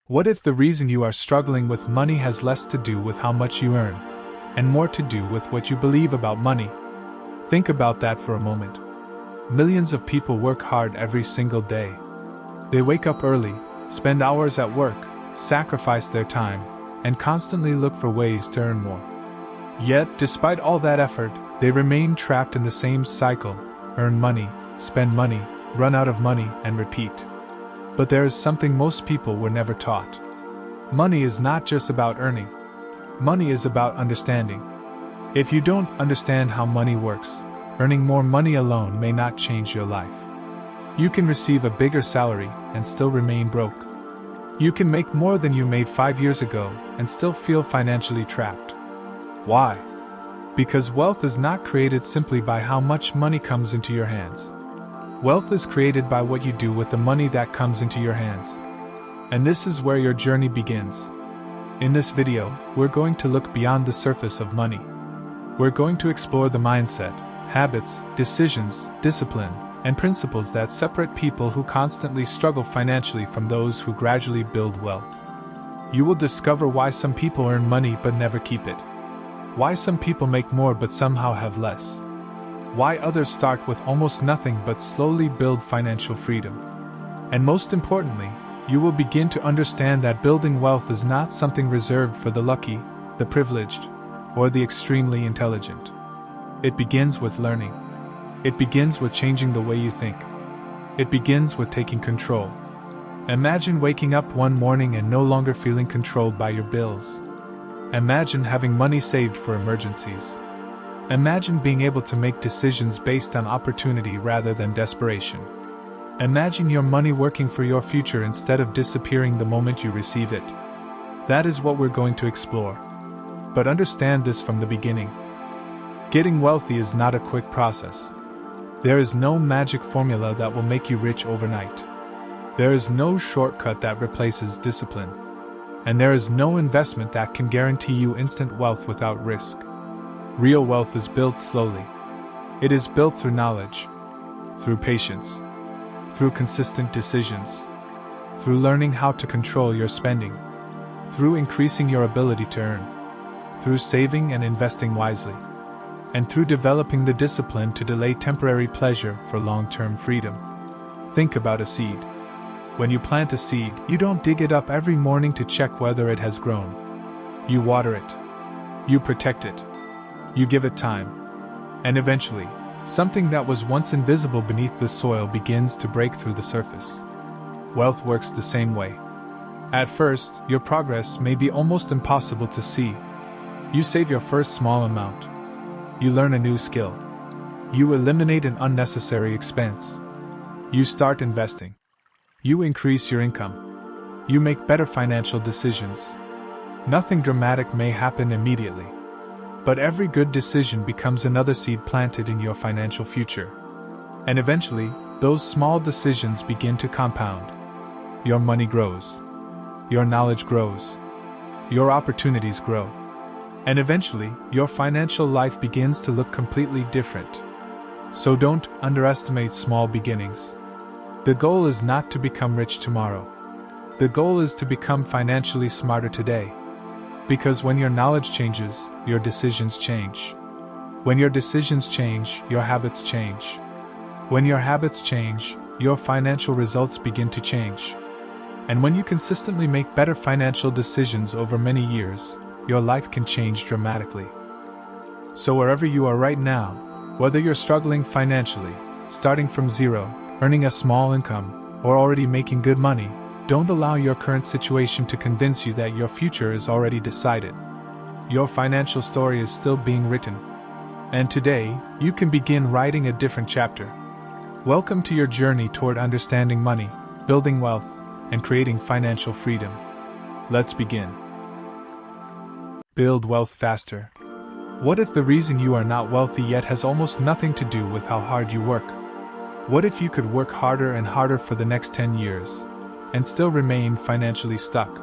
What if the reason you are struggling with money has less to do with how much you earn, and more to do with what you believe about money? Think about that for a moment. Millions of people work hard every single day. They wake up early, spend hours at work, sacrifice their time, and constantly look for ways to earn more. Yet, despite all that effort, they remain trapped in the same cycle: earn money, spend money, run out of money, and repeat. But there is something most people were never taught. Money is not just about earning. Money is about understanding. If you don't understand how money works, earning more money alone may not change your life. You can receive a bigger salary and still remain broke. You can make more than you made 5 years ago and still feel financially trapped. Why? Because wealth is not created simply by how much money comes into your hands. Wealth is created by what you do with the money that comes into your hands. And this is where your journey begins. In this video, we're going to look beyond the surface of money. We're going to explore the mindset, habits, decisions, discipline, and principles that separate people who constantly struggle financially from those who gradually build wealth. You will discover why some people earn money but never keep it. Why some people make more but somehow have less. Why others start with almost nothing but slowly build financial freedom. And most importantly, you will begin to understand that building wealth is not something reserved for the lucky, the privileged, or the extremely intelligent. It begins with learning. It begins with changing the way you think. It begins with taking control. Imagine waking up one morning and no longer feeling controlled by your bills. Imagine having money saved for emergencies. Imagine being able to make decisions based on opportunity rather than desperation. Imagine your money working for your future instead of disappearing the moment you receive it. That is what we're going to explore. But understand this from the beginning. Getting wealthy is not a quick process. There is no magic formula that will make you rich overnight. There is no shortcut that replaces discipline. And there is no investment that can guarantee you instant wealth without risk. Real wealth is built slowly. It is built through knowledge, through patience, through consistent decisions, through learning how to control your spending, through increasing your ability to earn, through saving and investing wisely, and through developing the discipline to delay temporary pleasure for long-term freedom. Think about a seed. When you plant a seed, you don't dig it up every morning to check whether it has grown. You water it. You protect it. You give it time. And eventually, something that was once invisible beneath the soil begins to break through the surface. Wealth works the same way. At first, your progress may be almost impossible to see. You save your first small amount. You learn a new skill. You eliminate an unnecessary expense. You start investing. You increase your income. You make better financial decisions. Nothing dramatic may happen immediately. But every good decision becomes another seed planted in your financial future. And eventually, those small decisions begin to compound. Your money grows. Your knowledge grows. Your opportunities grow. And eventually, your financial life begins to look completely different. So don't underestimate small beginnings. The goal is not to become rich tomorrow. The goal is to become financially smarter today. Because when your knowledge changes, your decisions change. When your decisions change, your habits change. When your habits change, your financial results begin to change. And when you consistently make better financial decisions over many years, your life can change dramatically. So wherever you are right now, whether you're struggling financially, starting from zero, earning a small income, or already making good money, don't allow your current situation to convince you that your future is already decided. Your financial story is still being written. And today, you can begin writing a different chapter. Welcome to your journey toward understanding money, building wealth, and creating financial freedom. Let's begin. Build wealth faster. What if the reason you are not wealthy yet has almost nothing to do with how hard you work? What if you could work harder and harder for the next 10 years, and still remain financially stuck?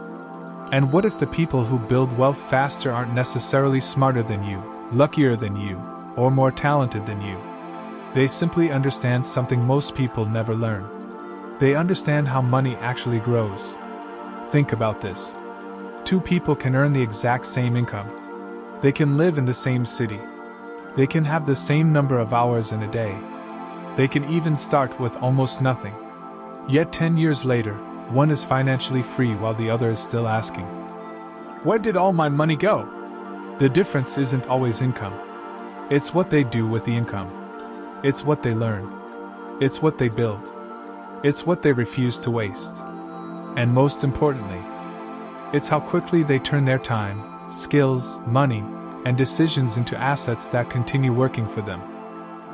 And what if the people who build wealth faster aren't necessarily smarter than you, luckier than you, or more talented than you? They simply understand something most people never learn. They understand how money actually grows. Think about this. Two people can earn the exact same income. They can live in the same city. They can have the same number of hours in a day. They can even start with almost nothing. Yet 10 years later, one is financially free while the other is still asking, "Where did all my money go?" The difference isn't always income. It's what they do with the income. It's what they learn. It's what they build. It's what they refuse to waste. And most importantly, it's how quickly they turn their time, skills, money, and decisions into assets that continue working for them.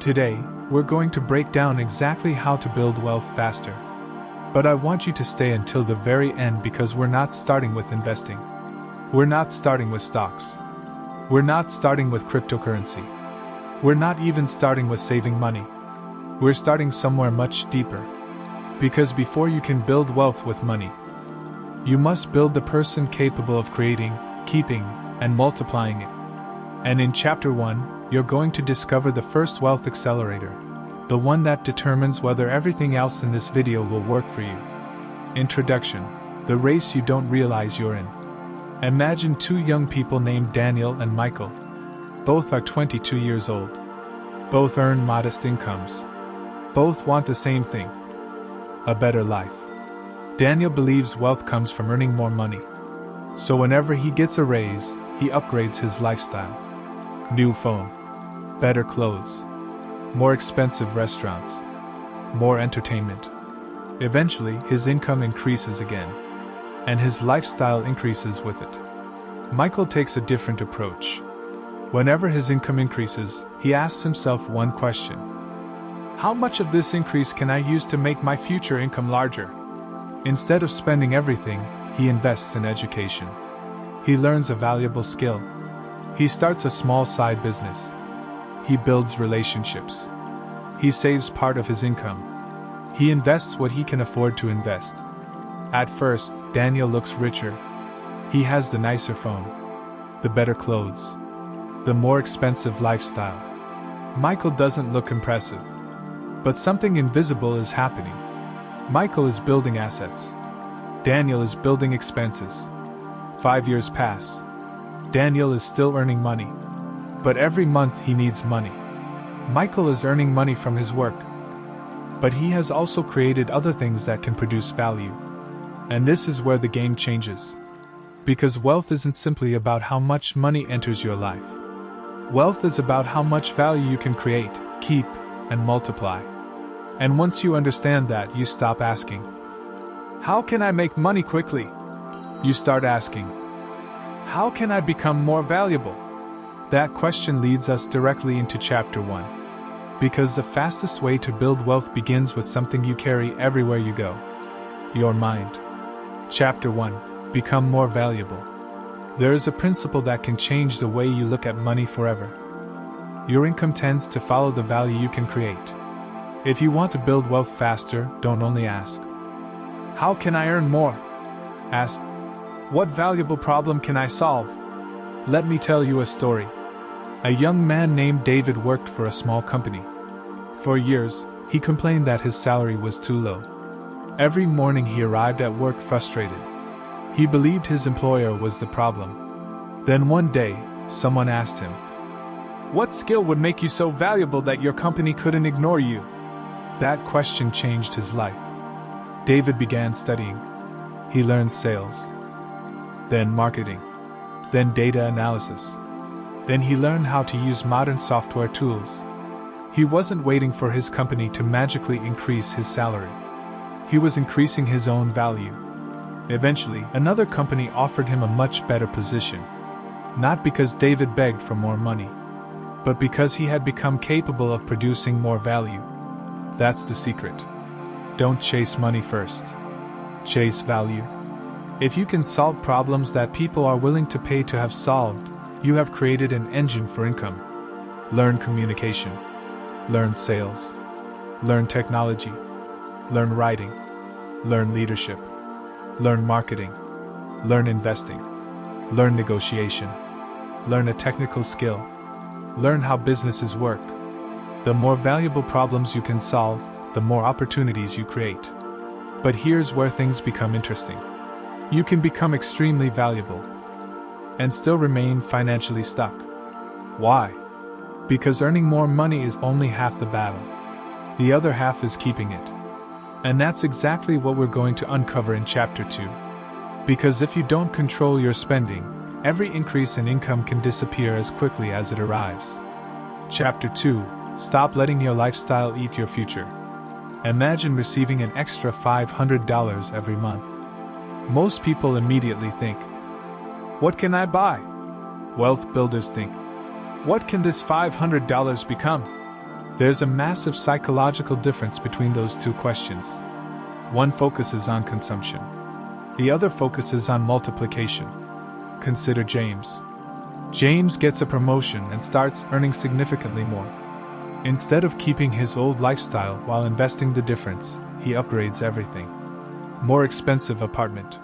Today, we're going to break down exactly how to build wealth faster. But I want you to stay until the very end because we're not starting with investing. We're not starting with stocks. We're not starting with cryptocurrency. We're not even starting with saving money. We're starting somewhere much deeper. Because before you can build wealth with money, you must build the person capable of creating, keeping, and multiplying it. And in Chapter 1, you're going to discover the first wealth accelerator, the one that determines whether everything else in this video will work for you. Introduction: the race you don't realize you're in. Imagine two young people named Daniel and Michael. Both are 22 years old. Both earn modest incomes. Both want the same thing: a better life. Daniel believes wealth comes from earning more money. So whenever he gets a raise, he upgrades his lifestyle. New phone, better clothes, more expensive restaurants, more entertainment. Eventually, his income increases again, and his lifestyle increases with it. Michael takes a different approach. Whenever his income increases, he asks himself one question: how much of this increase can I use to make my future income larger? Instead of spending everything, he invests in education. He learns a valuable skill. He starts a small side business. He builds relationships. He saves part of his income. He invests what he can afford to invest. At first, Daniel looks richer. He has the nicer phone, the better clothes, the more expensive lifestyle. Michael doesn't look impressive. But something invisible is happening. Michael is building assets. Daniel is building expenses. 5 years pass. Daniel is still earning money. But every month he needs money. Michael is earning money from his work. But he has also created other things that can produce value. And this is where the game changes. Because wealth isn't simply about how much money enters your life. Wealth is about how much value you can create, keep, and multiply. And once you understand that, you stop asking, "How can I make money quickly?" You start asking, "How can I become more valuable?" That question leads us directly into Chapter 1. Because the fastest way to build wealth begins with something you carry everywhere you go: your mind. Chapter 1: Become more valuable. There is a principle that can change the way you look at money forever. Your income tends to follow the value you can create. If you want to build wealth faster, don't only ask, "How can I earn more?" Ask, "What valuable problem can I solve?" Let me tell you a story. A young man named David worked for a small company. For years, he complained that his salary was too low. Every morning he arrived at work frustrated. He believed his employer was the problem. Then one day, someone asked him, "What skill would make you so valuable that your company couldn't ignore you?" That question changed his life. David began studying. He learned sales, then marketing, then data analysis. Then he learned how to use modern software tools. He wasn't waiting for his company to magically increase his salary. He was increasing his own value. Eventually, another company offered him a much better position. Not because David begged for more money, but because he had become capable of producing more value. That's the secret. Don't chase money first. Chase value. If you can solve problems that people are willing to pay to have solved, you have created an engine for income. Learn communication. Learn sales. Learn technology. Learn writing. Learn leadership. Learn marketing. Learn investing. Learn negotiation. Learn a technical skill. Learn how businesses work. The more valuable problems you can solve, the more opportunities you create. But here's where things become interesting. You can become extremely valuable and still remain financially stuck. Why? Because earning more money is only half the battle. The other half is keeping it. And that's exactly what we're going to uncover in Chapter 2. Because if you don't control your spending, every increase in income can disappear as quickly as it arrives. Chapter 2. Stop letting your lifestyle eat your future. Imagine receiving an extra $500 every month. Most people immediately think, what can I buy? Wealth builders think, what can this $500 become? There's a massive psychological difference between those two questions. One focuses on consumption. The other focuses on multiplication. Consider James. James gets a promotion and starts earning significantly more. Instead of keeping his old lifestyle while investing the difference, he upgrades everything. More expensive apartment.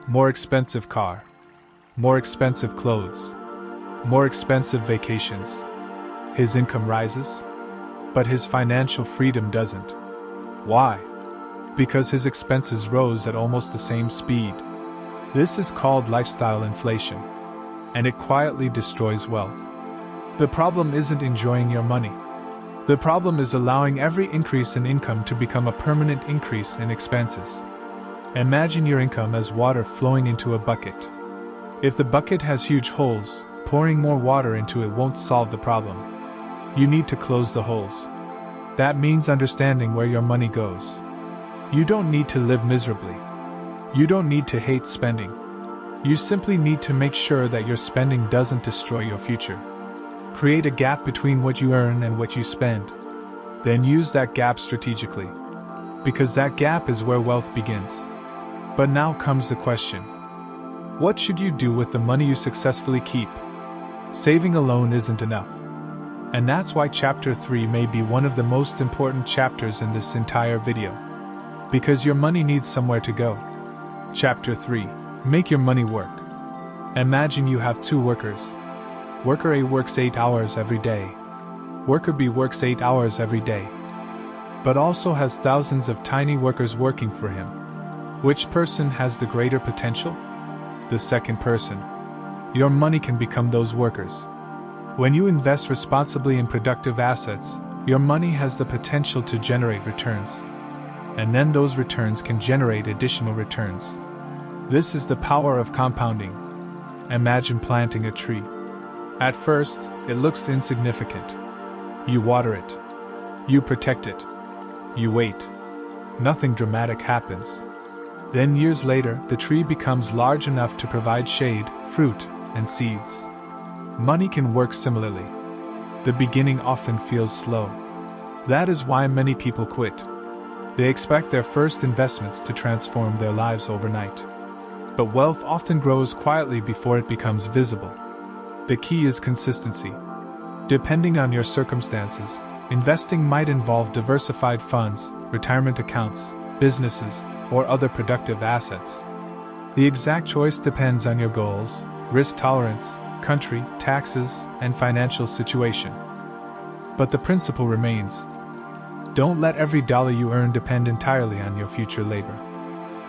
More expensive car. More expensive clothes. More expensive vacations. His income rises, but his financial freedom doesn't. Why? Because his expenses rose at almost the same speed. This is called lifestyle inflation, and it quietly destroys wealth. The problem isn't enjoying your money. The problem is allowing every increase in income to become a permanent increase in expenses. Imagine your income as water flowing into a bucket. If the bucket has huge holes, pouring more water into it won't solve the problem. You need to close the holes. That means understanding where your money goes. You don't need to live miserably. You don't need to hate spending. You simply need to make sure that your spending doesn't destroy your future. Create a gap between what you earn and what you spend. Then use that gap strategically. Because that gap is where wealth begins. But now comes the question. What should you do with the money you successfully keep? Saving alone isn't enough. And that's why Chapter 3 may be one of the most important chapters in this entire video. Because your money needs somewhere to go. Chapter 3. Make your money work. Imagine you have two workers. Worker A works 8 hours every day. Worker B works 8 hours every day. But also has thousands of tiny workers working for him. Which person has the greater potential? The second person. Your money can become those workers. When you invest responsibly in productive assets, your money has the potential to generate returns. And then those returns can generate additional returns. This is the power of compounding. Imagine planting a tree. At first, it looks insignificant. You water it. You protect it. You wait. Nothing dramatic happens. Then years later, the tree becomes large enough to provide shade, fruit, and seeds. Money can work similarly. The beginning often feels slow. That is why many people quit. They expect their first investments to transform their lives overnight. But wealth often grows quietly before it becomes visible. The key is consistency. Depending on your circumstances, investing might involve diversified funds, retirement accounts, businesses, or other productive assets. The exact choice depends on your goals, risk tolerance, country, taxes, and financial situation. But the principle remains. Don't let every dollar you earn depend entirely on your future labor.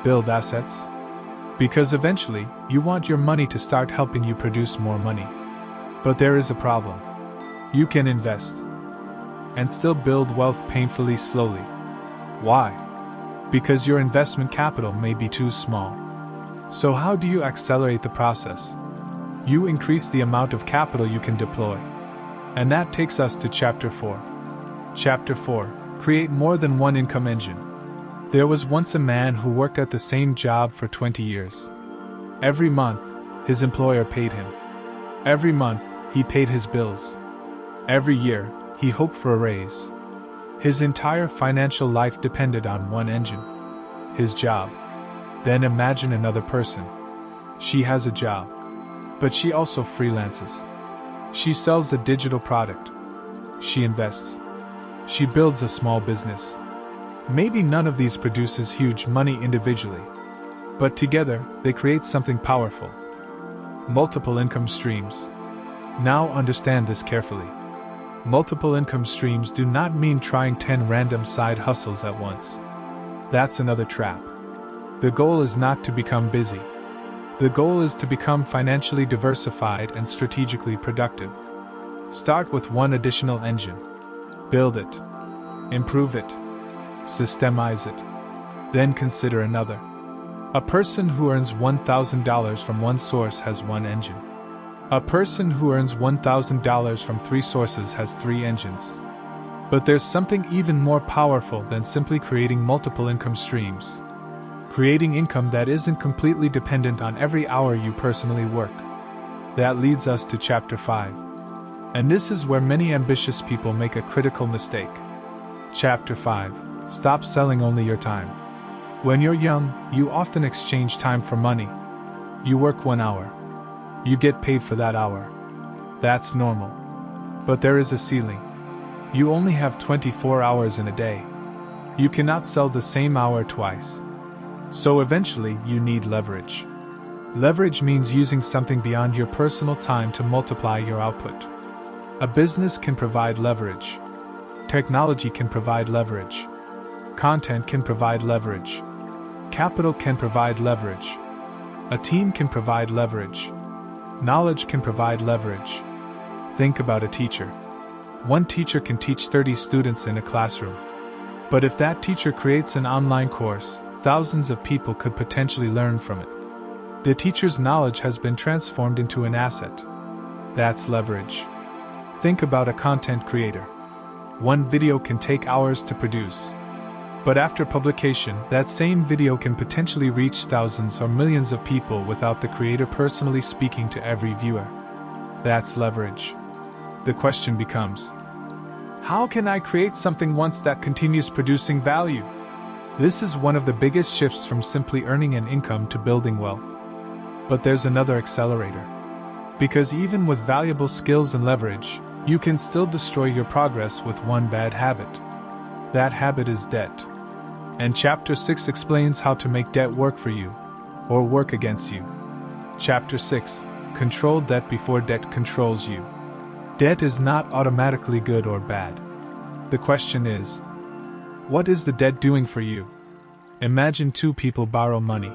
Build assets. Because eventually, you want your money to start helping you produce more money. But there is a problem. You can invest and still build wealth painfully slowly. Why? Because your investment capital may be too small. So how do you accelerate the process? You increase the amount of capital you can deploy. And that takes us to Chapter 4. Chapter 4. Create more than one income engine. There was once a man who worked at the same job for 20 years. Every month, his employer paid him. Every month, he paid his bills. Every year, he hoped for a raise. His entire financial life depended on one engine. His job. Then imagine another person. She has a job. But she also freelances. She sells a digital product. She invests. She builds a small business. Maybe none of these produces huge money individually. But together, they create something powerful. Multiple income streams. Now understand this carefully. Multiple income streams do not mean trying 10 random side hustles at once. That's another trap. The goal is not to become busy. The goal is to become financially diversified and strategically productive. Start with one additional engine. Build it. Improve it. Systemize it. Then consider another. A person who earns $1,000 from one source has one engine. A person who earns $1,000 from 3 sources has 3 engines. But there's something even more powerful than simply creating multiple income streams. Creating income that isn't completely dependent on every hour you personally work. That leads us to Chapter 5. And this is where many ambitious people make a critical mistake. Chapter 5. Stop selling only your time. When you're young, you often exchange time for money. You work 1 hour. You get paid for that hour. That's normal. But there is a ceiling. You only have 24 hours in a day. You cannot sell the same hour twice. So eventually, you need leverage. Leverage means using something beyond your personal time to multiply your output. A business can provide leverage. Technology can provide leverage. Content can provide leverage. Capital can provide leverage. A team can provide leverage. Knowledge can provide leverage. Think about a teacher. One teacher can teach 30 students in a classroom. But if that teacher creates an online course, thousands of people could potentially learn from it. The teacher's knowledge has been transformed into an asset. That's leverage. Think about a content creator. One video can take hours to produce. But after publication, that same video can potentially reach thousands or millions of people without the creator personally speaking to every viewer. That's leverage. The question becomes, how can I create something once that continues producing value? This is one of the biggest shifts from simply earning an income to building wealth. But there's another accelerator. Because even with valuable skills and leverage, you can still destroy your progress with one bad habit. That habit is debt. And Chapter 6 explains how to make debt work for you, or work against you. Chapter 6. Control debt before debt controls you. Debt is not automatically good or bad. The question is, what is the debt doing for you? Imagine 2 people borrow money.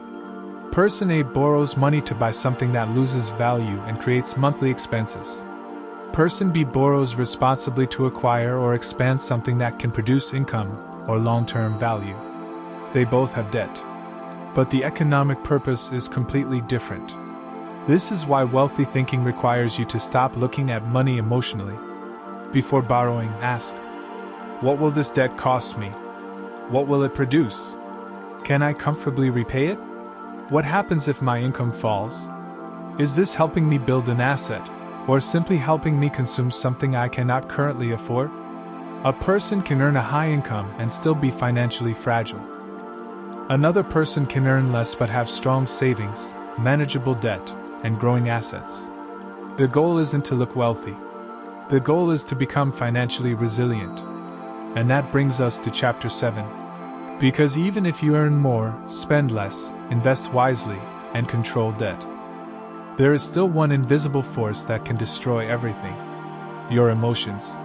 Person A borrows money to buy something that loses value and creates monthly expenses. Person B borrows responsibly to acquire or expand something that can produce income or long-term value. They both have debt. But the economic purpose is completely different. This is why wealthy thinking requires you to stop looking at money emotionally. Before borrowing, ask, what will this debt cost me? What will it produce? Can I comfortably repay it? What happens if my income falls? Is this helping me build an asset, or simply helping me consume something I cannot currently afford? A person can earn a high income and still be financially fragile. Another person can earn less but have strong savings, manageable debt, and growing assets. The goal isn't to look wealthy. The goal is to become financially resilient. And that brings us to Chapter 7. Because even if you earn more, spend less, invest wisely, and control debt, there is still one invisible force that can destroy everything: your emotions.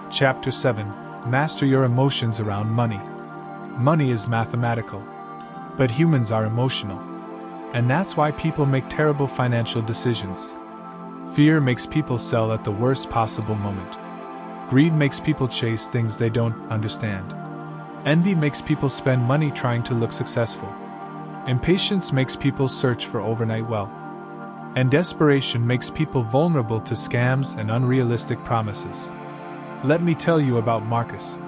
Chapter 7. Master your emotions around money. Money is mathematical. But humans are emotional. And that's why people make terrible financial decisions. Fear makes people sell at the worst possible moment. Greed makes people chase things they don't understand. Envy makes people spend money trying to look successful. Impatience makes people search for overnight wealth. And desperation makes people vulnerable to scams and unrealistic promises. Let me tell you about Marcus.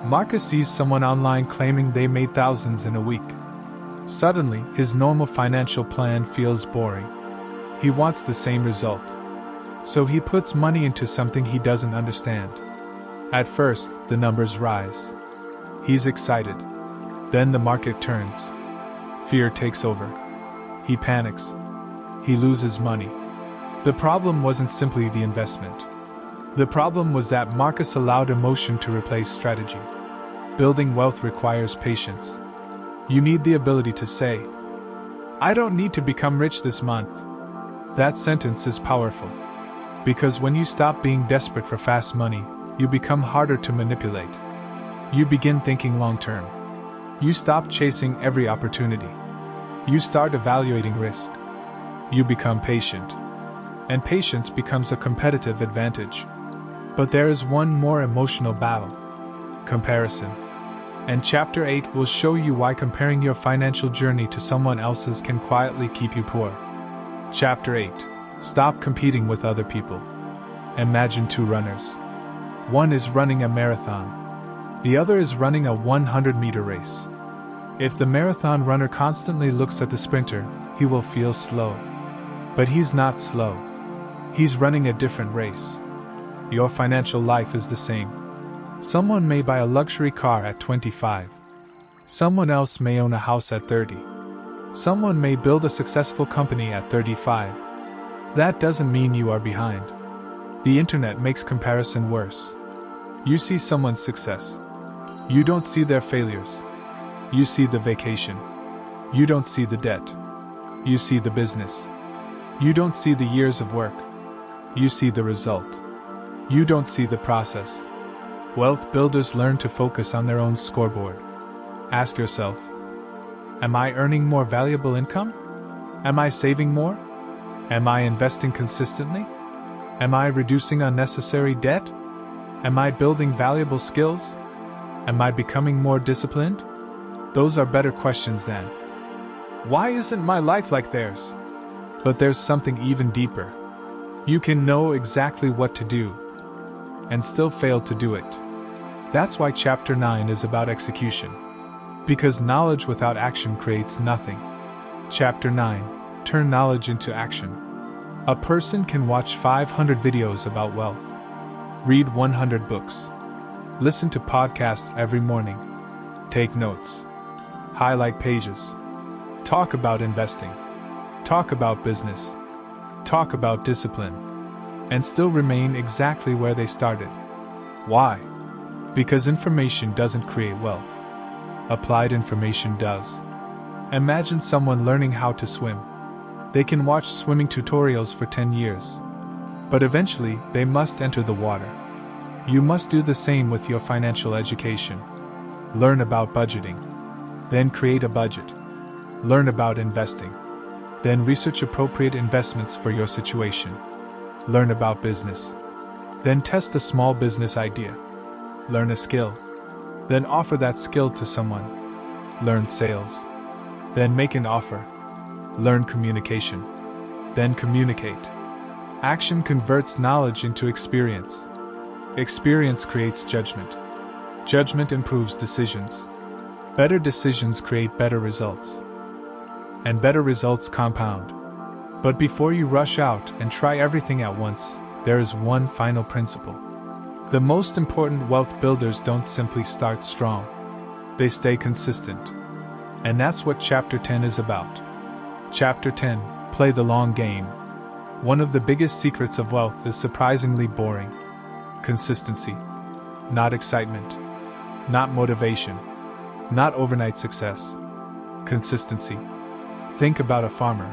Marcus sees someone online claiming they made thousands in a week. Suddenly, his normal financial plan feels boring. He wants the same result. So he puts money into something he doesn't understand. At first, the numbers rise. He's excited. Then the market turns. Fear takes over. He panics. He loses money. The problem wasn't simply the investment. The problem was that Marcus allowed emotion to replace strategy. Building wealth requires patience. You need the ability to say, "I don't need to become rich this month." That sentence is powerful. Because when you stop being desperate for fast money, you become harder to manipulate. You begin thinking long-term. You stop chasing every opportunity. You start evaluating risk. You become patient. And patience becomes a competitive advantage. But there is one more emotional battle: comparison. And Chapter 8 will show you why comparing your financial journey to someone else's can quietly keep you poor. Chapter 8. Stop competing with other people. Imagine two runners. One is running a marathon. The other is running a 100-meter race. If the marathon runner constantly looks at the sprinter, he will feel slow. But he's not slow. He's running a different race. Your financial life is the same. Someone may buy a luxury car at 25. Someone else may own a house at 30. Someone may build a successful company at 35. That doesn't mean you are behind. The internet makes comparison worse. You see someone's success. You don't see their failures. You see the vacation. You don't see the debt. You see the business. You don't see the years of work. You see the result. You don't see the process. Wealth builders learn to focus on their own scoreboard. Ask yourself, am I earning more valuable income? Am I saving more? Am I investing consistently? Am I reducing unnecessary debt? Am I building valuable skills? Am I becoming more disciplined? Those are better questions than, why isn't my life like theirs? But there's something even deeper. You can know exactly what to do and still fail to do it. That's why Chapter 9 is about execution. Because knowledge without action creates nothing. Chapter 9. Turn knowledge into action. A person can watch 500 videos about wealth, read 100 books, listen to podcasts every morning, take notes, highlight pages, talk about investing, talk about business, talk about discipline, and still remain exactly where they started. Why? Because information doesn't create wealth. Applied information does. Imagine someone learning how to swim. They can watch swimming tutorials for 10 years. But eventually, they must enter the water. You must do the same with your financial education. Learn about budgeting. Then create a budget. Learn about investing. Then research appropriate investments for your situation. Learn about business. Then test a small business idea. Learn a skill. Then offer that skill to someone. Learn sales. Then make an offer. Learn communication. Then communicate. Action converts knowledge into experience. Experience creates judgment. Judgment improves decisions. Better decisions create better results. And better results compound. But before you rush out and try everything at once, there is one final principle. The most important wealth builders don't simply start strong. They stay consistent. And that's what Chapter 10 is about. Chapter 10, Play the Long Game. One of the biggest secrets of wealth is surprisingly boring. Consistency. Not excitement. Not motivation. Not overnight success. Consistency. Think about a farmer.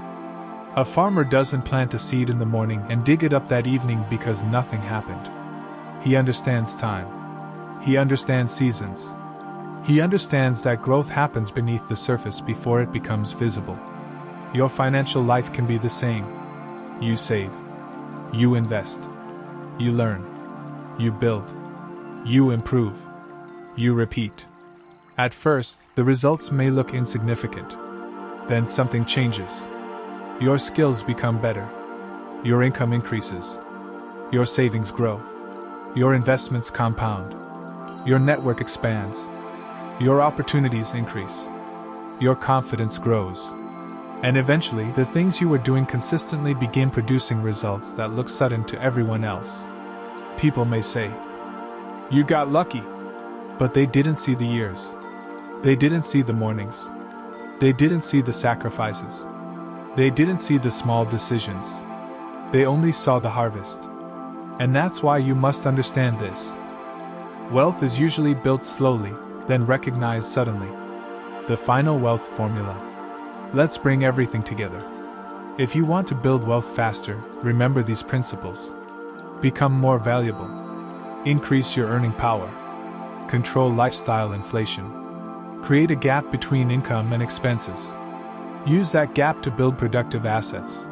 A farmer doesn't plant a seed in the morning and dig it up that evening because nothing happened. He understands time. He understands seasons. He understands that growth happens beneath the surface before it becomes visible. Your financial life can be the same. You save. You invest. You learn. You build. You improve. You repeat. At first, the results may look insignificant. Then something changes. Your skills become better. Your income increases. Your savings grow. Your investments compound. Your network expands. Your opportunities increase. Your confidence grows. And eventually, the things you were doing consistently begin producing results that look sudden to everyone else. People may say, "You got lucky." But they didn't see the years. They didn't see the mornings. They didn't see the sacrifices. They didn't see the small decisions. They only saw the harvest. And that's why you must understand this. Wealth is usually built slowly, then recognized suddenly. The final wealth formula. Let's bring everything together. If you want to build wealth faster, remember these principles. Become more valuable. Increase your earning power. Control lifestyle inflation. Create a gap between income and expenses. Use that gap to build productive assets.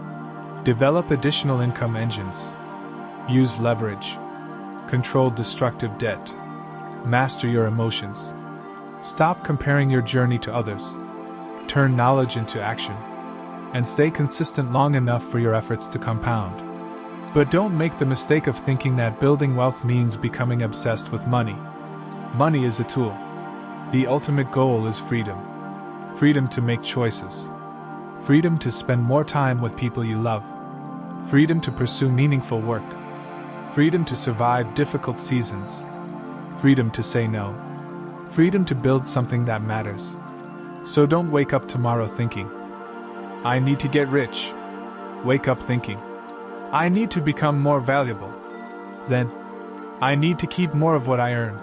Develop additional income engines. Use leverage. Control destructive debt. Master your emotions. Stop comparing your journey to others. Turn knowledge into action. And stay consistent long enough for your efforts to compound. But don't make the mistake of thinking that building wealth means becoming obsessed with money. Money is a tool. The ultimate goal is freedom. Freedom to make choices. Freedom to spend more time with people you love. Freedom to pursue meaningful work. Freedom to survive difficult seasons. Freedom to say no. Freedom to build something that matters. So don't wake up tomorrow thinking, I need to get rich. Wake up thinking, I need to become more valuable. Then, I need to keep more of what I earn.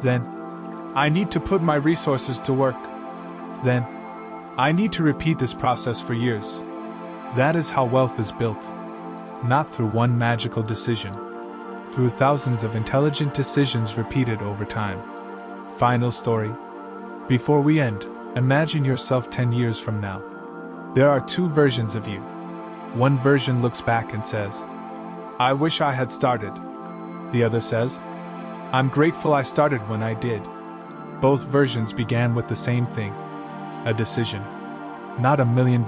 Then, I need to put my resources to work. Then, I need to repeat this process for years. That is how wealth is built. Not through one magical decision. Through thousands of intelligent decisions repeated over time. Final story. Before we end, imagine yourself 10 years from now. There are two versions of you. One version looks back and says, I wish I had started. The other says, I'm grateful I started when I did. Both versions began with the same thing. A decision. Not $1 million.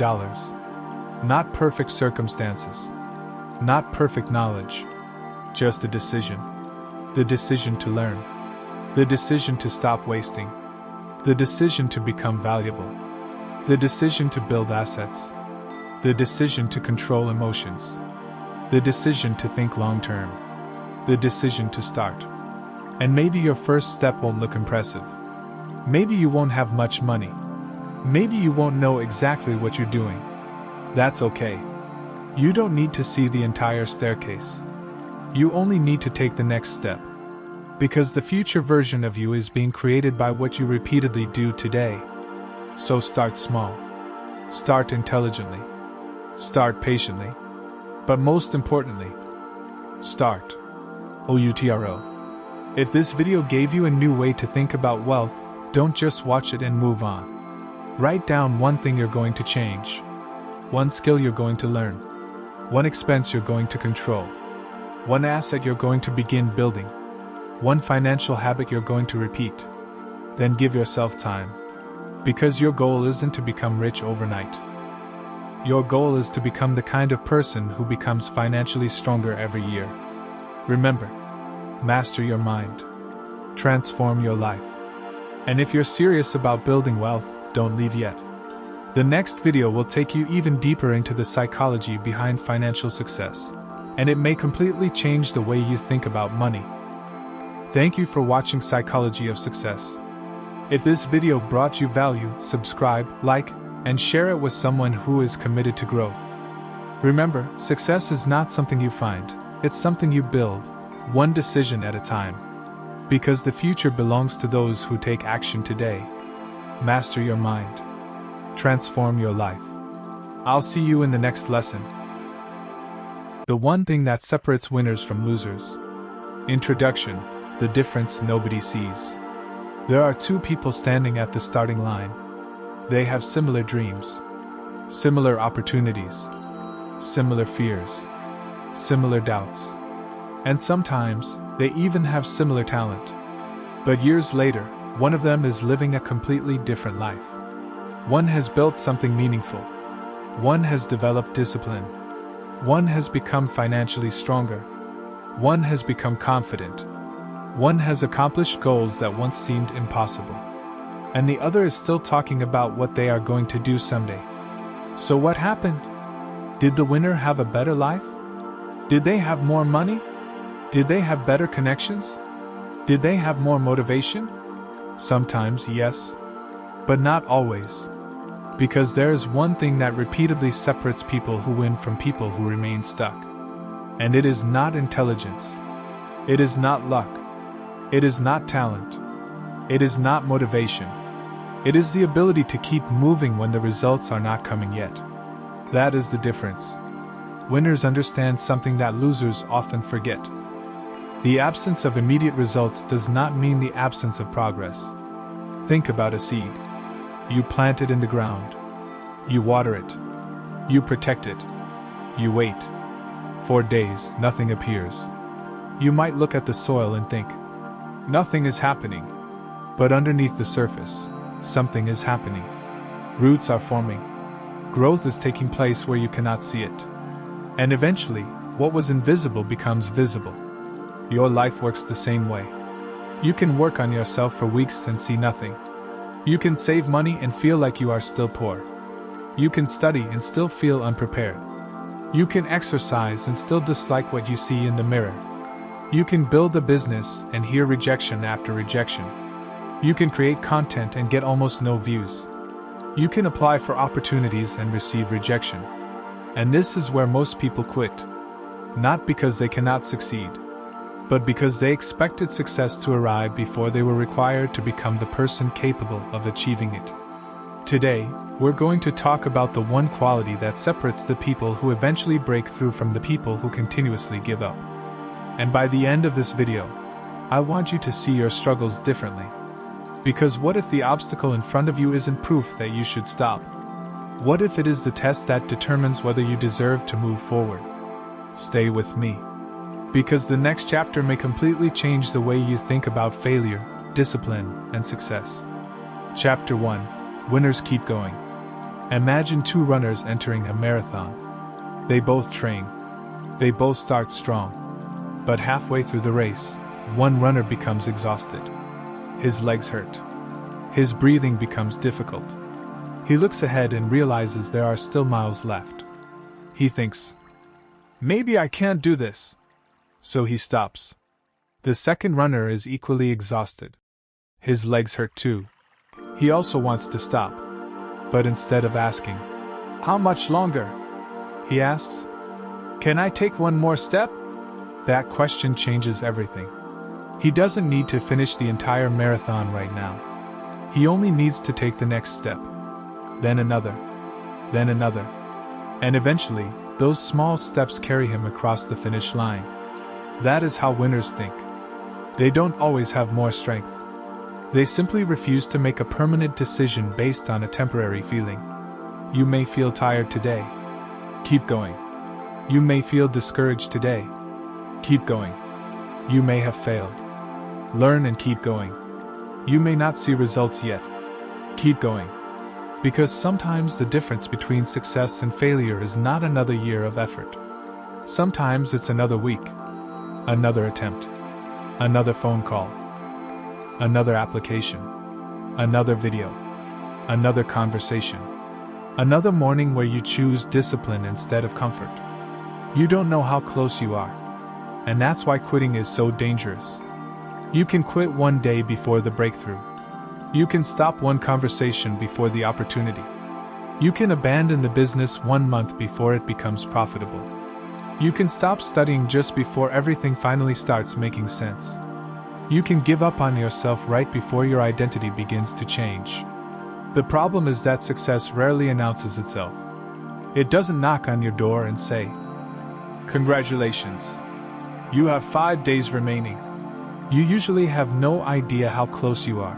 Not perfect circumstances. Not perfect knowledge. Just a decision. The decision to learn. The decision to stop wasting. The decision to become valuable. The decision to build assets. The decision to control emotions. The decision to think long term. The decision to start. And maybe your first step won't look impressive. Maybe you won't have much money. Maybe you won't know exactly what you're doing. That's okay. You don't need to see the entire staircase. You only need to take the next step. Because the future version of you is being created by what you repeatedly do today. So start small. Start intelligently. Start patiently. But most importantly, start. OUTRO. If this video gave you a new way to think about wealth, don't just watch it and move on. Write down one thing you're going to change. One skill you're going to learn. One expense you're going to control. One asset you're going to begin building. One financial habit you're going to repeat. Then give yourself time. Because your goal isn't to become rich overnight. Your goal is to become the kind of person who becomes financially stronger every year. Remember, master your mind. Transform your life. And if you're serious about building wealth, don't leave yet. The next video will take you even deeper into the psychology behind financial success. And it may completely change the way you think about money. Thank you for watching Psychology of Success. If this video brought you value, subscribe, like, and share it with someone who is committed to growth. Remember, success is not something you find, it's something you build, one decision at a time. Because the future belongs to those who take action today. Master your mind. Transform your life. I'll see you in the next lesson. The one thing that separates winners from losers. Introduction. The difference nobody sees. There are two people standing at the starting line. They have similar dreams, similar opportunities, similar fears, similar doubts. And sometimes, they even have similar talent. But years later, one of them is living a completely different life. One has built something meaningful. One has developed discipline. One has become financially stronger. One has become confident. One has accomplished goals that once seemed impossible. And the other is still talking about what they are going to do someday. So what happened? Did the winner have a better life? Did they have more money? Did they have better connections? Did they have more motivation? Sometimes, yes. But not always. Because there is one thing that repeatedly separates people who win from people who remain stuck. And it is not intelligence. It is not luck. It is not talent. It is not motivation. It is the ability to keep moving when the results are not coming yet. That is the difference. Winners understand something that losers often forget. The absence of immediate results does not mean the absence of progress. Think about a seed. You plant it in the ground. You water it. You protect it. You wait. For days, nothing appears. You might look at the soil and think, nothing is happening. But underneath the surface, something is happening. Roots are forming. Growth is taking place where you cannot see it. And eventually, what was invisible becomes visible. Your life works the same way. You can work on yourself for weeks and see nothing. You can save money and feel like you are still poor. You can study and still feel unprepared. You can exercise and still dislike what you see in the mirror. You can build a business and hear rejection after rejection. You can create content and get almost no views. You can apply for opportunities and receive rejection. And this is where most people quit. Not because they cannot succeed, but because they expected success to arrive before they were required to become the person capable of achieving it. Today, we're going to talk about the one quality that separates the people who eventually break through from the people who continuously give up. And by the end of this video, I want you to see your struggles differently. Because what if the obstacle in front of you isn't proof that you should stop? What if it is the test that determines whether you deserve to move forward? Stay with me. Because the next chapter may completely change the way you think about failure, discipline, and success. Chapter 1: Winners Keep Going. Imagine two runners entering a marathon. They both train. They both start strong. But halfway through the race, one runner becomes exhausted. His legs hurt. His breathing becomes difficult. He looks ahead and realizes there are still miles left. He thinks, maybe I can't do this. So he stops. The second runner is equally exhausted. His legs hurt too. He also wants to stop. But instead of asking, how much longer? He asks, can I take one more step? That question changes everything. He doesn't need to finish the entire marathon right now. He only needs to take the next step. Then another. Then another. And eventually, those small steps carry him across the finish line. That is how winners think. They don't always have more strength. They simply refuse to make a permanent decision based on a temporary feeling. You may feel tired today. Keep going. You may feel discouraged today. Keep going. You may have failed. Learn and keep going. You may not see results yet. Keep going. Because sometimes the difference between success and failure is not another year of effort. Sometimes it's another week, another attempt, another phone call, another application, another video, another conversation, another morning where you choose discipline instead of comfort. You don't know how close you are. And that's why quitting is so dangerous. You can quit one day before the breakthrough. You can stop one conversation before the opportunity. You can abandon the business 1 month before it becomes profitable. You can stop studying just before everything finally starts making sense. You can give up on yourself right before your identity begins to change. The problem is that success rarely announces itself. It doesn't knock on your door and say, congratulations. You have 5 days remaining. You usually have no idea how close you are.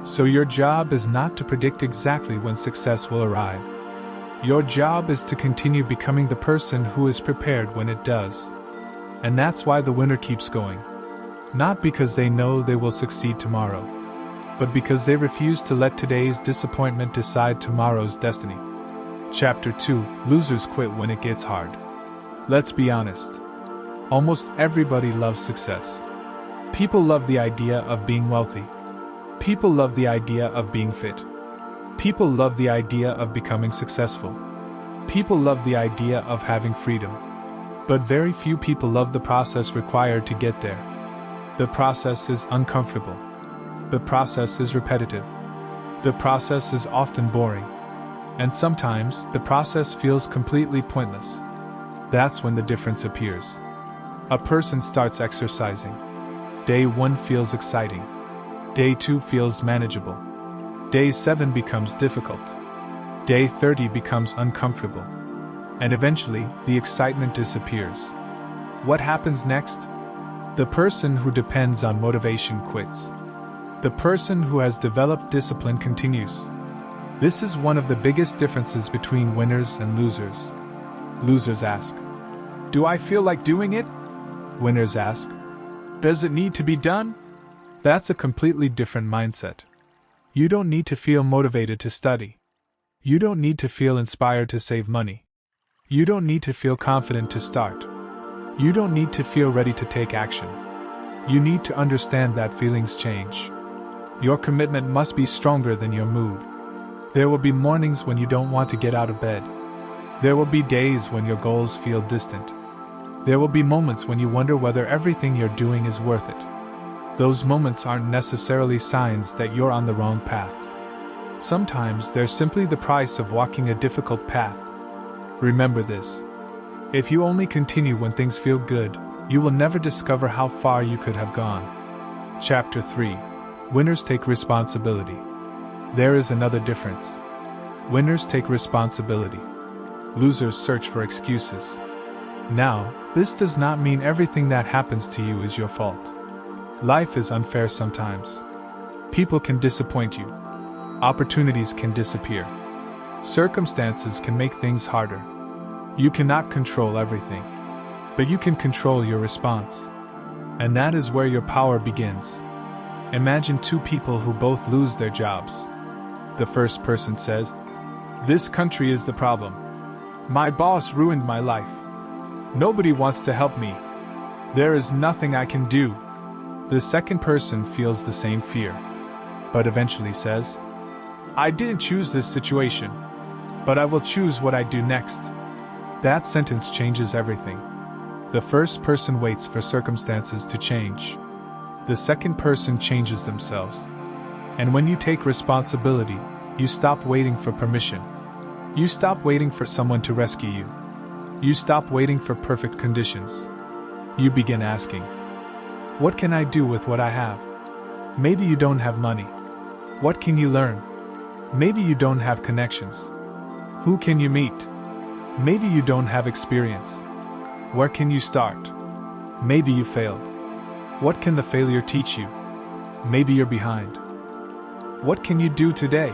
So your job is not to predict exactly when success will arrive. Your job is to continue becoming the person who is prepared when it does. And that's why the winner keeps going. Not because they know they will succeed tomorrow, but because they refuse to let today's disappointment decide tomorrow's destiny. Chapter 2: Losers Quit When It Gets Hard. Let's be honest. Almost everybody loves success. People love the idea of being wealthy. People love the idea of being fit. People love the idea of becoming successful. People love the idea of having freedom. But very few people love the process required to get there. The process is uncomfortable. The process is repetitive. The process is often boring. And sometimes, the process feels completely pointless. That's when the difference appears. A person starts exercising. Day 1 feels exciting. Day 2 feels manageable. Day 7 becomes difficult. Day 30 becomes uncomfortable. And eventually, the excitement disappears. What happens next? The person who depends on motivation quits. The person who has developed discipline continues. This is one of the biggest differences between winners and losers. Losers ask, "Do I feel like doing it?" Winners ask, "Does it need to be done?" That's a completely different mindset. You don't need to feel motivated to study. You don't need to feel inspired to save money. You don't need to feel confident to start. You don't need to feel ready to take action. You need to understand that feelings change. Your commitment must be stronger than your mood. There will be mornings when you don't want to get out of bed. There will be days when your goals feel distant. There will be moments when you wonder whether everything you're doing is worth it. Those moments aren't necessarily signs that you're on the wrong path. Sometimes they're simply the price of walking a difficult path. Remember this. If you only continue when things feel good, you will never discover how far you could have gone. Chapter 3. Winners take responsibility. There is another difference. Winners take responsibility. Losers search for excuses. Now, this does not mean everything that happens to you is your fault. Life is unfair sometimes. People can disappoint you. Opportunities can disappear. Circumstances can make things harder. You cannot control everything, but you can control your response. And that is where your power begins. Imagine two people who both lose their jobs. The first person says, "This country is the problem. My boss ruined my life. Nobody wants to help me. There is nothing I can do." The second person feels the same fear, but eventually says, "I didn't choose this situation, but I will choose what I do next." That sentence changes everything. The first person waits for circumstances to change. The second person changes themselves. And when you take responsibility, you stop waiting for permission. You stop waiting for someone to rescue you. You stop waiting for perfect conditions. You begin asking, "What can I do with what I have?" Maybe you don't have money. What can you learn? Maybe you don't have connections. Who can you meet? Maybe you don't have experience. Where can you start? Maybe you failed. What can the failure teach you? Maybe you're behind. What can you do today?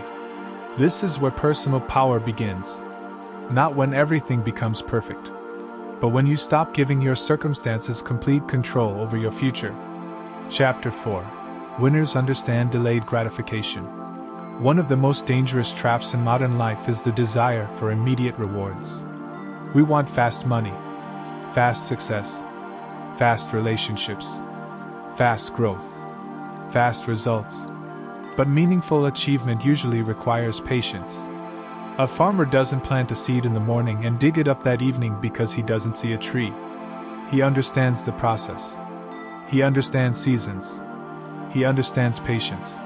This is where personal power begins. Not when everything becomes perfect, but when you stop giving your circumstances complete control over your future. Chapter 4. Winners understand delayed gratification. One of the most dangerous traps in modern life is the desire for immediate rewards. We want fast money, fast success, fast relationships, fast growth, fast results. But meaningful achievement usually requires patience. A farmer doesn't plant a seed in the morning and dig it up that evening because he doesn't see a tree. He understands the process. He understands seasons. He understands patience.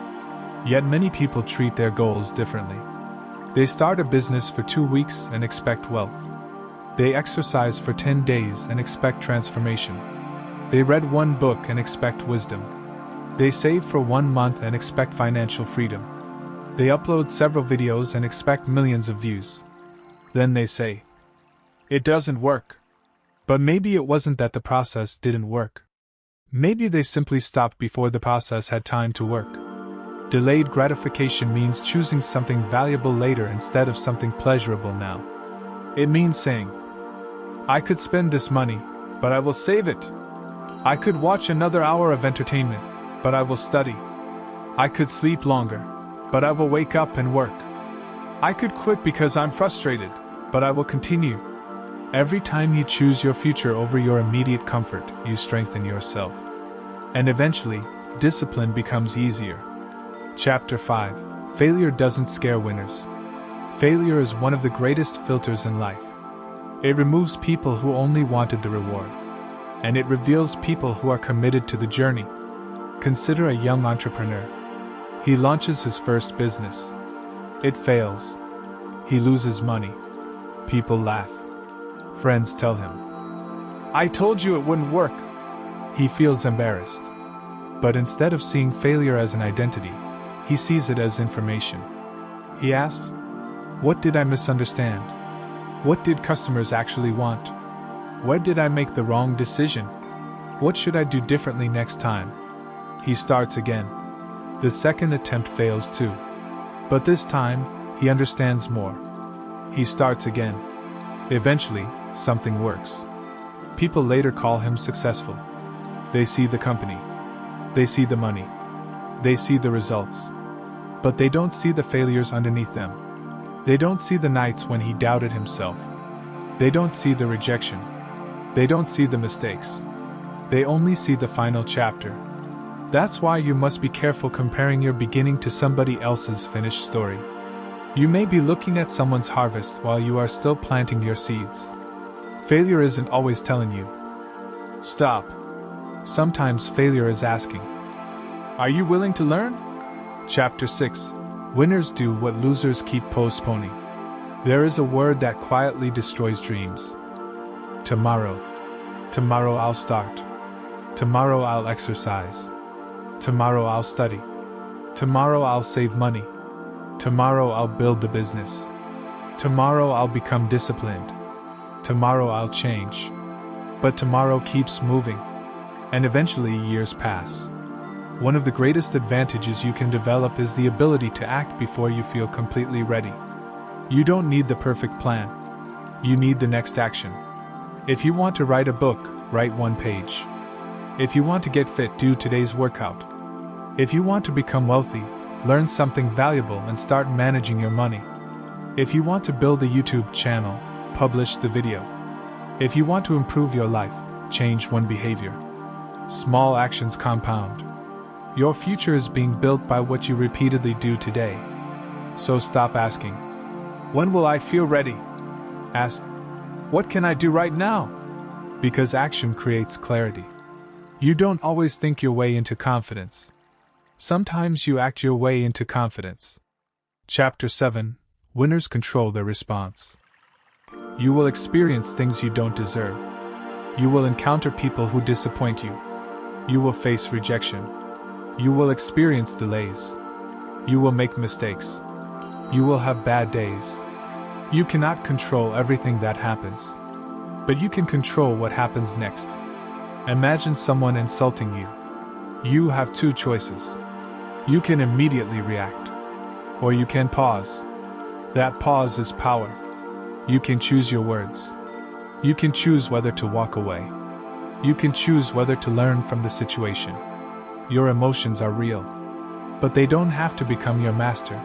Yet many people treat their goals differently. They start a business for 2 weeks and expect wealth. They exercise for 10 days and expect transformation. They read one book and expect wisdom. They save for 1 month and expect financial freedom. They upload several videos and expect millions of views. Then they say, "It doesn't work." But maybe it wasn't that the process didn't work. Maybe they simply stopped before the process had time to work. Delayed gratification means choosing something valuable later instead of something pleasurable now. It means saying, "I could spend this money, but I will save it. I could watch another hour of entertainment, but I will study. I could sleep longer, but I will wake up and work. I could quit because I'm frustrated, but I will continue." Every time you choose your future over your immediate comfort, you strengthen yourself. And eventually, discipline becomes easier. Chapter 5. Failure doesn't scare winners. Failure is one of the greatest filters in life. It removes people who only wanted the reward. And it reveals people who are committed to the journey. Consider a young entrepreneur. He launches his first business. It fails. He loses money. People laugh. Friends tell him, "I told you it wouldn't work." He feels embarrassed. But instead of seeing failure as an identity, he sees it as information. He asks, "What did I misunderstand? What did customers actually want? Where did I make the wrong decision? What should I do differently next time?" He starts again. The second attempt fails too. But this time, He understands more. He starts again. Eventually, something works. People later call him successful. They see the company. They see the money. They see the results. But they don't see the failures underneath them. They don't see the nights when he doubted himself. They don't see the rejection. They don't see the mistakes. They only see the final chapter. That's why you must be careful comparing your beginning to somebody else's finished story. You may be looking at someone's harvest while you are still planting your seeds. Failure isn't always telling you, stop. Sometimes failure is asking, are you willing to learn? Chapter 6. Winners do what losers keep postponing. There is a word that quietly destroys dreams. Tomorrow. Tomorrow I'll start. Tomorrow I'll exercise. Tomorrow I'll study. Tomorrow I'll save money. Tomorrow I'll build the business. Tomorrow I'll become disciplined. Tomorrow I'll change. But tomorrow keeps moving. And eventually years pass. One of the greatest advantages you can develop is the ability to act before you feel completely ready. You don't need the perfect plan. You need the next action. If you want to write a book, write one page. If you want to get fit, do today's workout. If you want to become wealthy, learn something valuable and start managing your money. If you want to build a YouTube channel, publish the video. If you want to improve your life, change one behavior. Small actions compound. Your future is being built by what you repeatedly do today. So stop asking, when will I feel ready? Ask, what can I do right now? Because action creates clarity. You don't always think your way into confidence. Sometimes you act your way into confidence. Chapter 7. Winners control their response. You will experience things you don't deserve. You will encounter people who disappoint you. You will face rejection. You will experience delays. You will make mistakes. You will have bad days. You cannot control everything that happens. But you can control what happens next. Imagine someone insulting you. You have two choices. You can immediately react. Or you can pause. That pause is power. You can choose your words. You can choose whether to walk away. You can choose whether to learn from the situation. Your emotions are real. But they don't have to become your master.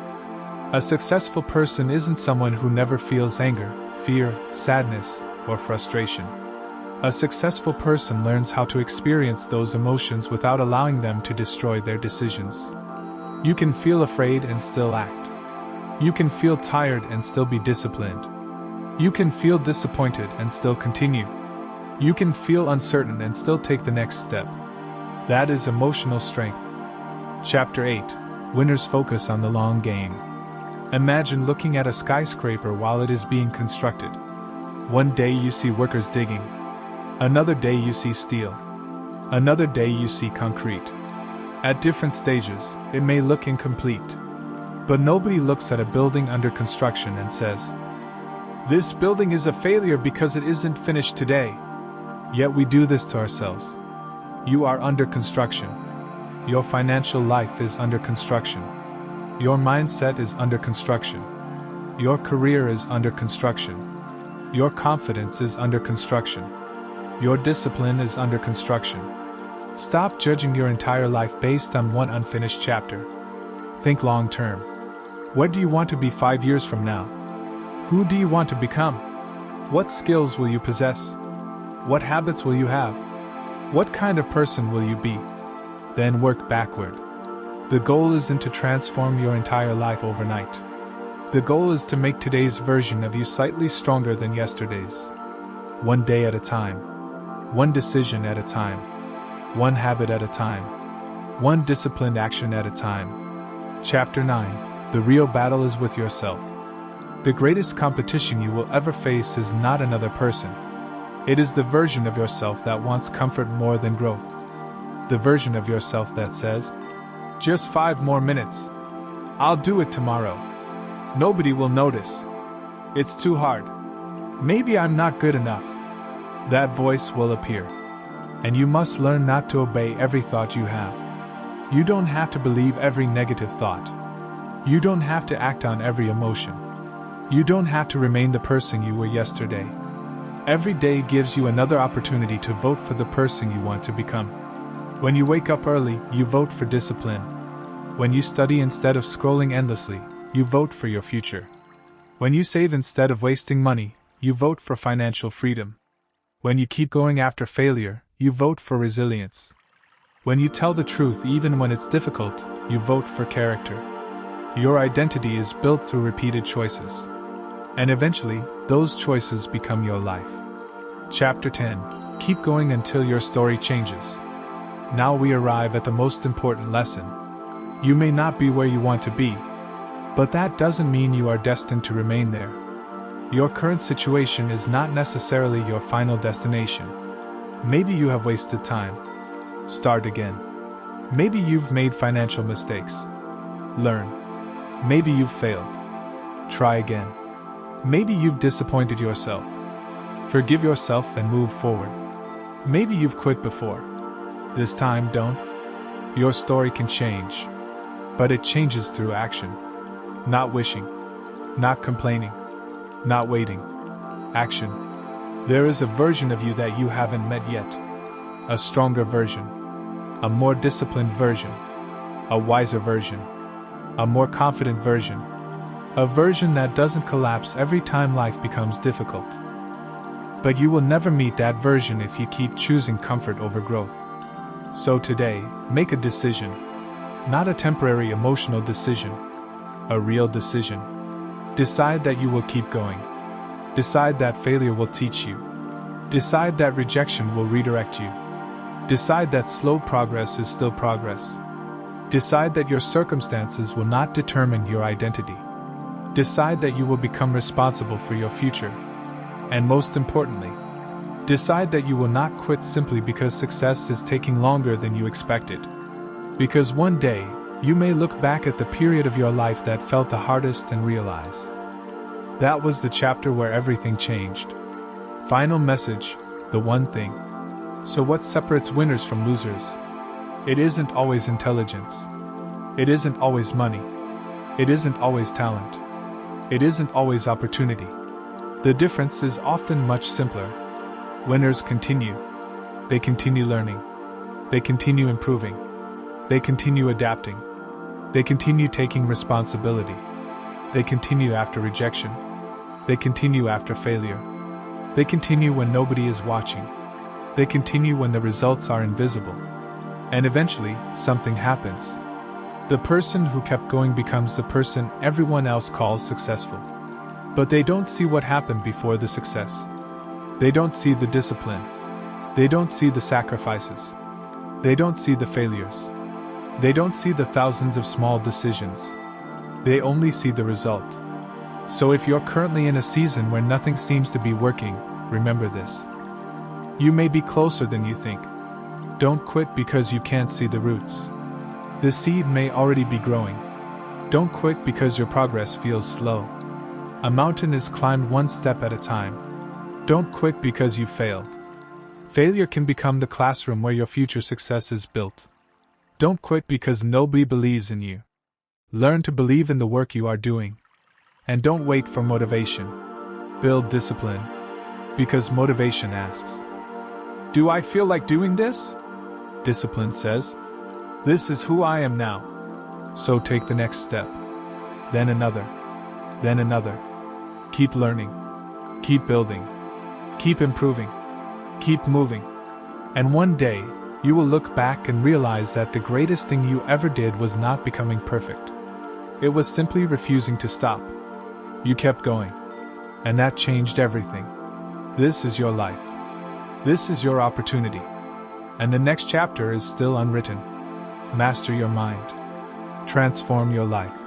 A successful person isn't someone who never feels anger, fear, sadness, or frustration. A successful person learns how to experience those emotions without allowing them to destroy their decisions. You can feel afraid and still act. You can feel tired and still be disciplined. You can feel disappointed and still continue. You can feel uncertain and still take the next step. That is emotional strength. Chapter 8. Winners focus on the long game. Imagine looking at a skyscraper while it is being constructed. One day you see workers digging. Another day you see steel. Another day you see concrete. At different stages, it may look incomplete. But nobody looks at a building under construction and says, "This building is a failure because it isn't finished today." Yet we do this to ourselves. You are under construction. Your financial life is under construction. Your mindset is under construction. Your career is under construction. Your confidence is under construction. Your discipline is under construction. Stop judging your entire life based on one unfinished chapter. Think long term. Where do you want to be 5 years from now? Who do you want to become? What skills will you possess? What habits will you have? What kind of person will you be? Then work backward. The goal isn't to transform your entire life overnight. The goal is to make today's version of you slightly stronger than yesterday's. One day at a time. One decision at a time. One habit at a time. One disciplined action at a time. Chapter 9. The real battle is with yourself. The greatest competition you will ever face is not another person. It is the version of yourself that wants comfort more than growth. The version of yourself that says, "Just 5 more minutes. I'll do it tomorrow. Nobody will notice. It's too hard. Maybe I'm not good enough." That voice will appear. And you must learn not to obey every thought you have. You don't have to believe every negative thought. You don't have to act on every emotion. You don't have to remain the person you were yesterday. Every day gives you another opportunity to vote for the person you want to become. When you wake up early, you vote for discipline. When you study instead of scrolling endlessly, you vote for your future. When you save instead of wasting money, you vote for financial freedom. When you keep going after failure, you vote for resilience. When you tell the truth even when it's difficult, you vote for character. Your identity is built through repeated choices. And eventually, those choices become your life. Chapter 10. Keep going until your story changes. Now we arrive at the most important lesson. You may not be where you want to be, but that doesn't mean you are destined to remain there. Your current situation is not necessarily your final destination. Maybe you have wasted time. Start again. Maybe you've made financial mistakes. Learn. Maybe you've failed. Try again. Maybe you've disappointed yourself. Forgive yourself and move forward. Maybe you've quit before. This time, don't. Your story can change. But it changes through action. Not wishing. Not complaining. Not waiting. Action. There is a version of you that you haven't met yet. A stronger version. A more disciplined version. A wiser version. A more confident version. A version that doesn't collapse every time life becomes difficult. But you will never meet that version if you keep choosing comfort over growth. So today, make a decision. Not a temporary emotional decision. A real decision. Decide that you will keep going. Decide that failure will teach you. Decide that rejection will redirect you. Decide that slow progress is still progress. Decide that your circumstances will not determine your identity. Decide that you will become responsible for your future. And most importantly, decide that you will not quit simply because success is taking longer than you expected. Because one day, you may look back at the period of your life that felt the hardest and realize that was the chapter where everything changed. Final message, the one thing. So what separates winners from losers? It isn't always intelligence. It isn't always money. It isn't always talent. It isn't always opportunity. The difference is often much simpler. Winners continue. They continue learning. They continue improving. They continue adapting. They continue taking responsibility. They continue after rejection. They continue after failure. They continue when nobody is watching. They continue when the results are invisible. And eventually, something happens. The person who kept going becomes the person everyone else calls successful. But they don't see what happened before the success. They don't see the discipline. They don't see the sacrifices. They don't see the failures. They don't see the thousands of small decisions. They only see the result. So if you're currently in a season where nothing seems to be working, remember this. You may be closer than you think. Don't quit because you can't see the roots. The seed may already be growing. Don't quit because your progress feels slow. A mountain is climbed one step at a time. Don't quit because you failed. Failure can become the classroom where your future success is built. Don't quit because nobody believes in you. Learn to believe in the work you are doing. And don't wait for motivation. Build discipline. Because motivation asks, "Do I feel like doing this?" Discipline says, "This is who I am now." So take the next step. Then another. Then another. Keep learning. Keep building. Keep improving. Keep moving. And one day, you will look back and realize that the greatest thing you ever did was not becoming perfect. It was simply refusing to stop. You kept going. And that changed everything. This is your life. This is your opportunity. And the next chapter is still unwritten. Master your mind. Transform your life.